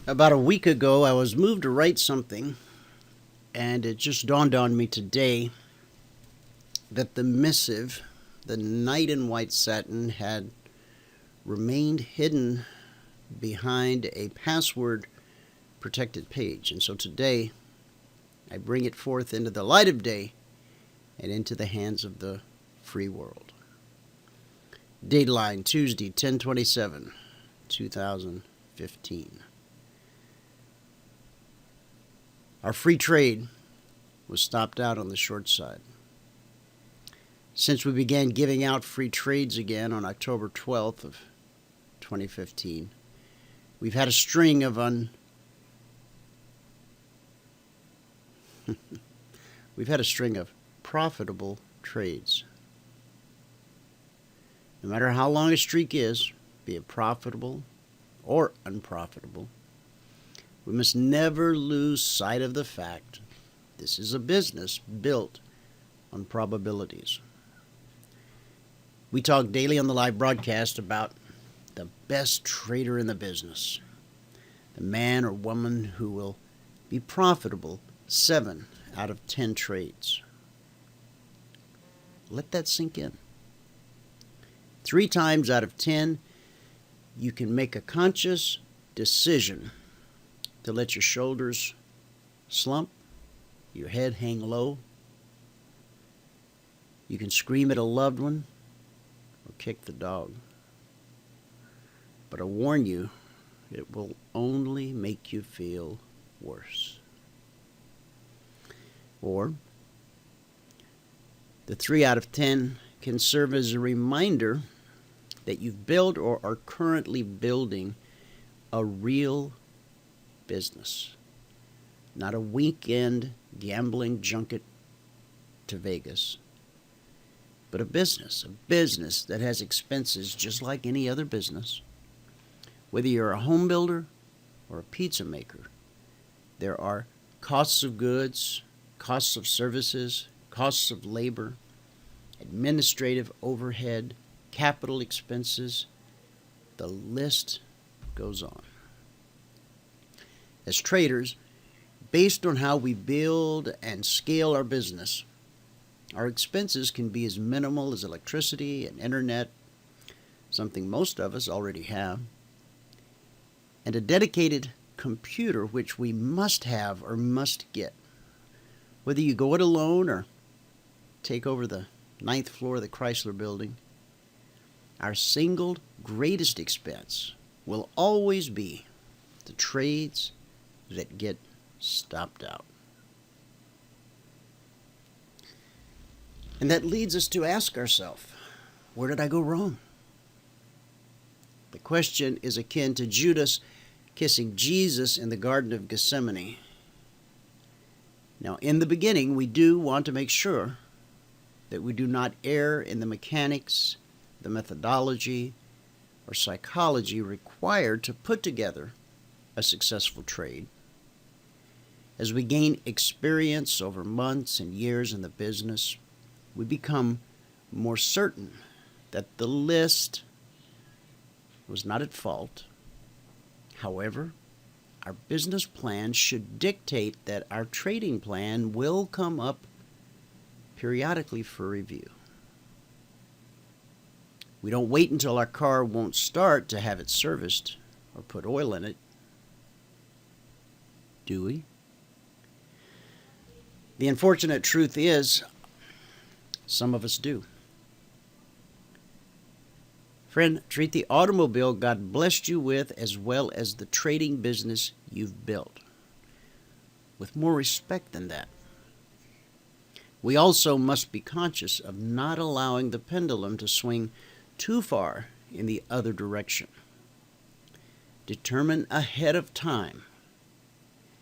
About a week ago, I was moved to write something, and it just dawned on me today that the missive, the knight in white satin, had remained hidden behind a password protected page. And so today, I bring it forth into the light of day and into the hands of the free world. Dateline Tuesday, 10/27, 2015. Our free trade was stopped out on the short side. Since we began giving out free trades again on October 12th of 2015, we've had a string of profitable trades. No matter how long a streak is, be it profitable or unprofitable, we must never lose sight of the fact this is a business built on probabilities. We talk daily on the live broadcast about the best trader in the business, the man or woman who will be profitable 7 out of 10 trades. Let that sink in. 3 times out of 10, you can make a conscious decision to let your shoulders slump, your head hang low. You can scream at a loved one or kick the dog. But I warn you, it will only make you feel worse. Or the 3 out of 10 can serve as a reminder that you've built or are currently building a real business, not a weekend gambling junket to Vegas, but a business that has expenses just like any other business. Whether you're a home builder or a pizza maker, there are costs of goods, costs of services, costs of labor, administrative overhead, capital expenses. The list goes on. As traders, based on how we build and scale our business, our expenses can be as minimal as electricity and internet, something most of us already have, and a dedicated computer, which we must have or must get. Whether you go it alone or take over the 9th floor of the Chrysler Building, our single greatest expense will always be the trades that get stopped out. And that leads us to ask ourselves, where did I go wrong? The question is akin to Judas kissing Jesus in the Garden of Gethsemane. Now, in the beginning, we do want to make sure that we do not err in the mechanics, the methodology, or psychology required to put together a successful trade. As we gain experience over months and years in the business, we become more certain that the list was not at fault. However, our business plan should dictate that our trading plan will come up periodically for review. We don't wait until our car won't start to have it serviced or put oil in it, do we? The unfortunate truth is, some of us do. Friend, treat the automobile God blessed you with as well as the trading business you've built with more respect than that. We also must be conscious of not allowing the pendulum to swing too far in the other direction. Determine ahead of time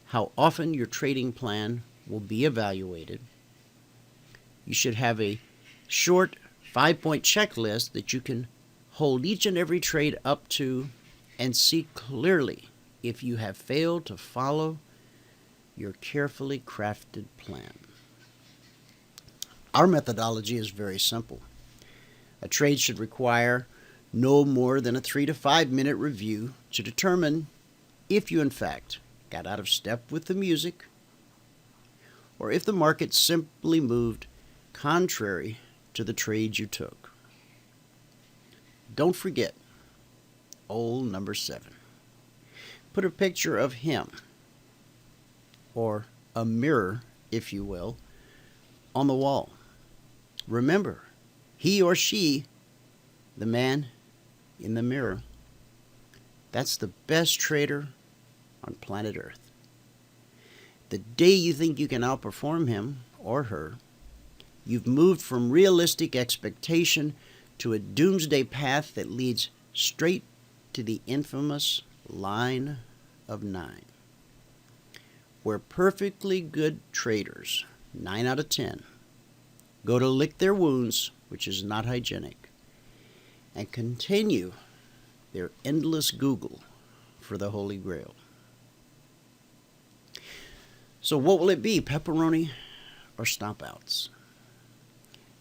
how often your trading plan will be evaluated. You should have a short 5-point checklist that you can hold each and every trade up to and see clearly if you have failed to follow your carefully crafted plan. Our methodology is very simple. A trade should require no more than a 3 to 5 minute review to determine if you in fact got out of step with the music, or if the market simply moved contrary to the trades you took. Don't forget old number 7. Put a picture of him, or a mirror, if you will, on the wall. Remember, he or she, the man in the mirror, that's the best trader on planet Earth. The day you think you can outperform him or her, you've moved from realistic expectation to a doomsday path that leads straight to the infamous line of 9, where perfectly good traders, 9 out of 10, go to lick their wounds, which is not hygienic, and continue their endless Google for the Holy Grail. So what will it be, pepperoni or stop outs?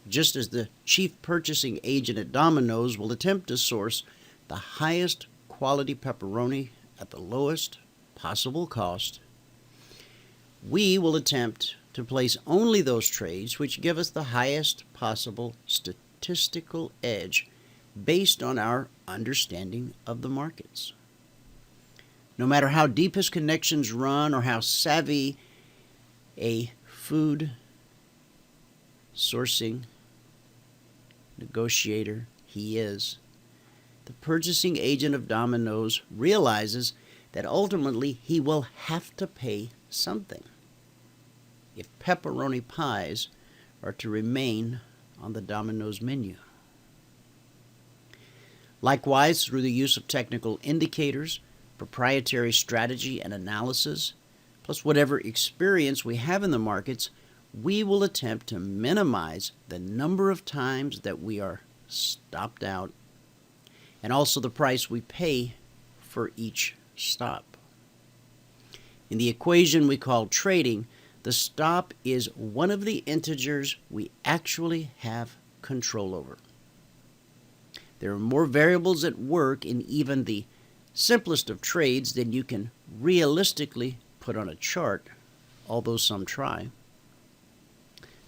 Just as the chief purchasing agent at Domino's will attempt to source the highest quality pepperoni at the lowest possible cost, we will attempt to place only those trades which give us the highest possible statistical edge based on our understanding of the markets. No matter how deep his connections run or how savvy a food sourcing negotiator he is, the purchasing agent of Domino's realizes that ultimately he will have to pay something if pepperoni pies are to remain on the Domino's menu. Likewise, through the use of technical indicators, proprietary strategy and analysis, plus whatever experience we have in the markets, we will attempt to minimize the number of times that we are stopped out and also the price we pay for each stop. In the equation we call trading, the stop is one of the integers we actually have control over. There are more variables at work in even the simplest of trades than you can realistically put on a chart, although some try.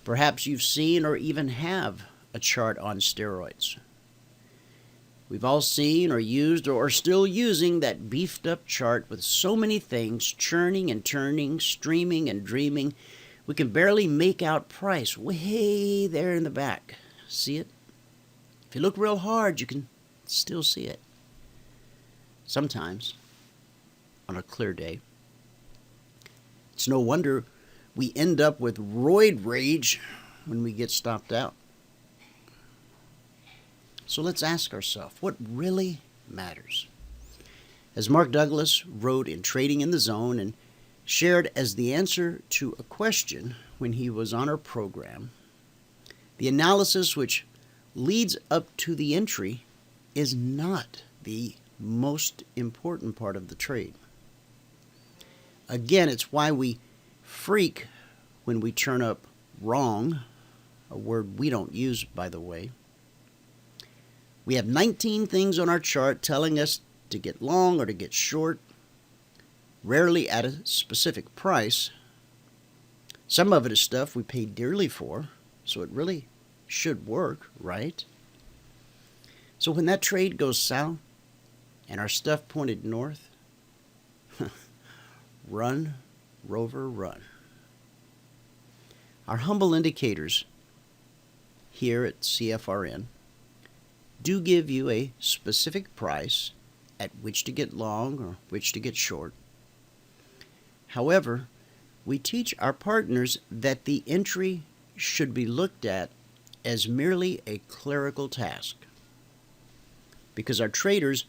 Perhaps you've seen or even have a chart on steroids. We've all seen or used or are still using that beefed up chart with so many things churning and turning, streaming and dreaming, we can barely make out price way there in the back. See it? If you look real hard, you can still see it. Sometimes, on a clear day. It's no wonder we end up with roid rage when we get stopped out. So let's ask ourselves, what really matters? As Mark Douglas wrote in Trading in the Zone and shared as the answer to a question when he was on our program, the analysis which leads up to the entry is not the most important part of the trade. Again, it's why we freak when we turn up wrong, a word we don't use, by the way. We have 19 things on our chart telling us to get long or to get short, rarely at a specific price. Some of it is stuff we pay dearly for, so it really should work, right? So when that trade goes south and our stuff pointed north, run, Rover, run. Our humble indicators here at CFRN do give you a specific price at which to get long or which to get short. However, we teach our partners that the entry should be looked at as merely a clerical task, because our traders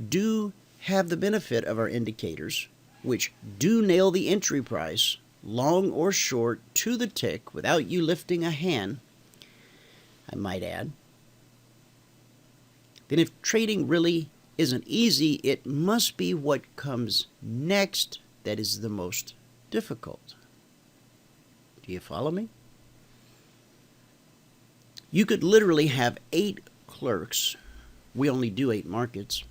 do have the benefit of our indicators, which do nail the entry price, long or short, to the tick without you lifting a hand, I might add. Then if trading really isn't easy, it must be what comes next that is the most difficult. Do you follow me? You could literally have 8 clerks, we only do 8 markets,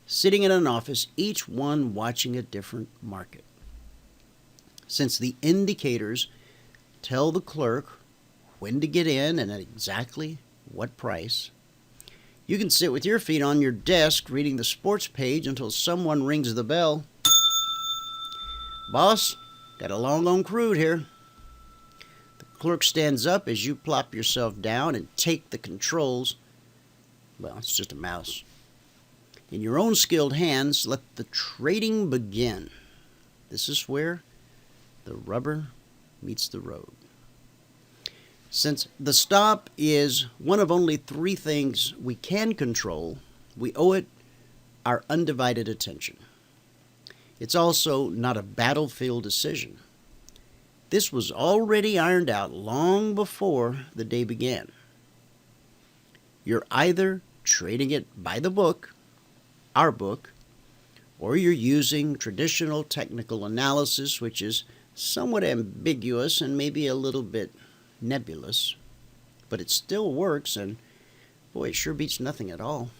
sitting in an office, each one watching a different market. Since the indicators tell the clerk when to get in and at exactly what price, you can sit with your feet on your desk reading the sports page until someone rings the bell. Boss, got a long on Crude here. The clerk stands up as you plop yourself down and take the controls. Well, it's just a mouse. In your own skilled hands, let the trading begin. This is where the rubber meets the road. Since the stop is one of only 3 things we can control, we owe it our undivided attention. It's also not a battlefield decision. This was already ironed out long before the day began. You're either trading it by the book, our book, or you're using traditional technical analysis, which is somewhat ambiguous and maybe a little bit nebulous, but it still works, and boy, it sure beats nothing at all.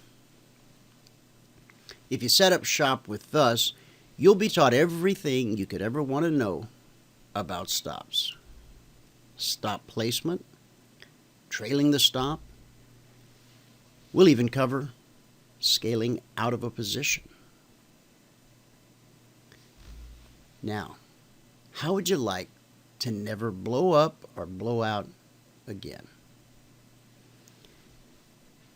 If you set up shop with us, you'll be taught everything you could ever want to know about stops. Stop placement, trailing the stop. We'll even cover scaling out of a position. Now, how would you like to never blow up or blow out again?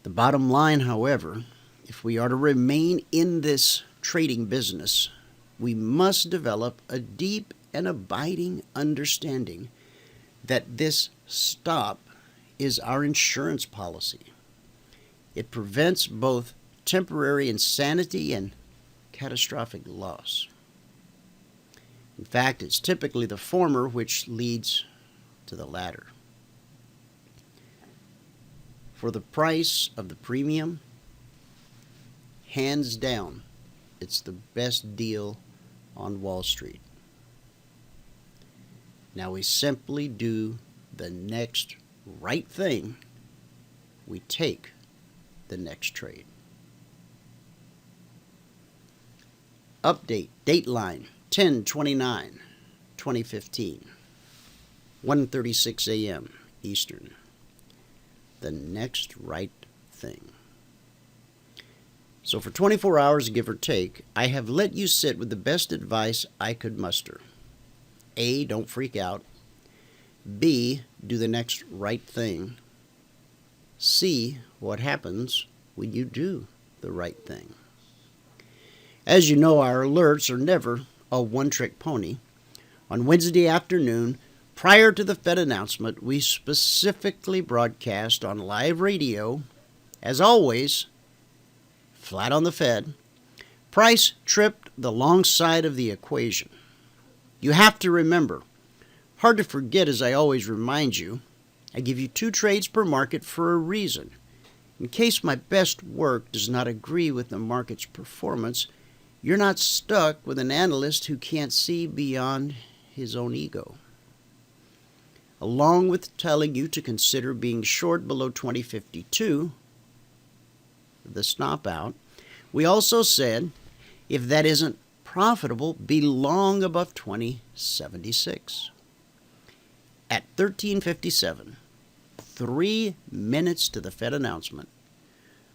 The bottom line, however, if we are to remain in this trading business, we must develop a deep and abiding understanding that this stop is our insurance policy. It prevents both temporary insanity and catastrophic loss. In fact, it's typically the former which leads to the latter. For the price of the premium, hands down, it's the best deal on Wall Street. Now we simply do the next right thing. We take the next trade. Update, dateline, 10/29/2015, 1:36 a.m. Eastern. The next right thing. So for 24 hours, give or take, I have let you sit with the best advice I could muster. A, don't freak out. B, do the next right thing. C, what happens when you do the right thing. As you know, our alerts are never a one-trick pony. On Wednesday afternoon, prior to the Fed announcement, we specifically broadcast on live radio, as always, flat on the Fed. Price tripped the long side of the equation. You have to remember, hard to forget as I always remind you, I give you 2 trades per market for a reason. In case my best work does not agree with the market's performance, you're not stuck with an analyst who can't see beyond his own ego. Along with telling you to consider being short below 2052, the stop out, we also said, if that isn't profitable, be long above 2076. At 13:57, 3 minutes to the Fed announcement,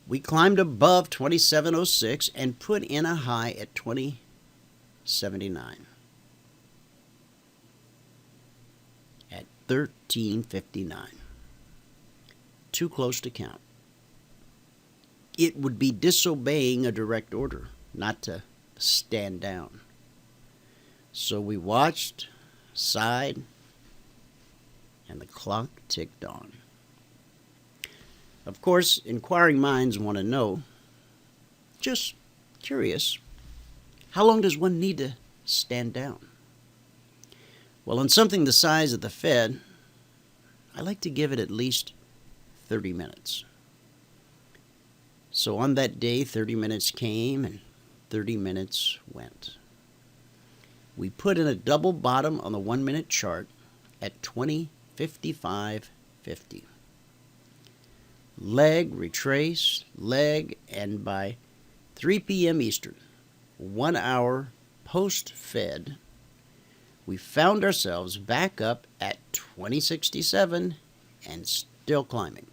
we climbed above 2706 and put in a high at 2079. At 13:59. Too close to count. It would be disobeying a direct order not to stand down. So we watched, sighed, and the clock ticked on. Of course, inquiring minds want to know, just curious, how long does one need to stand down? Well, on something the size of the Fed, I like to give it at least 30 minutes. So on that day, 30 minutes came and 30 minutes went. We put in a double bottom on the 1-minute chart at 20:55.50. Leg, retrace, leg, and by 3 p.m. Eastern, 1 hour post-Fed, we found ourselves back up at 2067 and still climbing.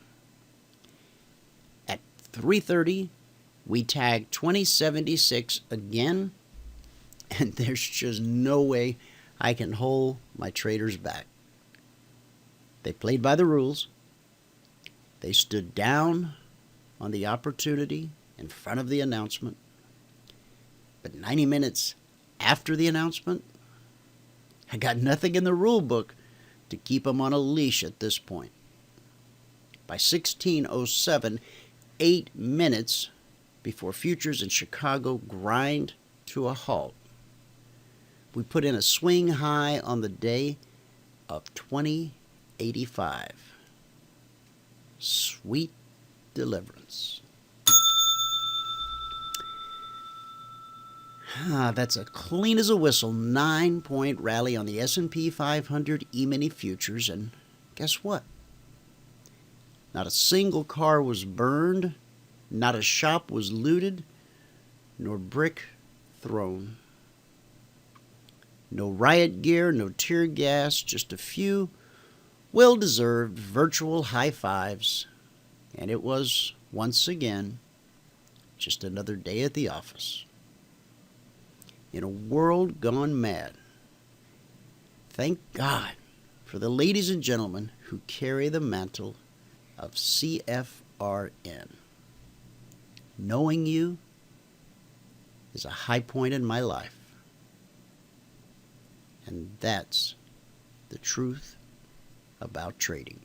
At 3:30, we tagged 2076 again, and there's just no way I can hold my traders back. They played by the rules. They stood down on the opportunity in front of the announcement. But 90 minutes after the announcement, I got nothing in the rule book to keep them on a leash at this point. By 16:07, 8 minutes before futures in Chicago grind to a halt, we put in a swing high on the day of 2085. Sweet deliverance. That's a clean as a whistle 9-point rally on the S&P 500 Emini Futures, and guess what? Not a single car was burned, not a shop was looted, nor brick thrown. No riot gear, no tear gas, just a few well-deserved virtual high fives, and it was, once again, just another day at the office. In a world gone mad, thank God for the ladies and gentlemen who carry the mantle of CFRN. Knowing you is a high point in my life. And that's the truth about trading.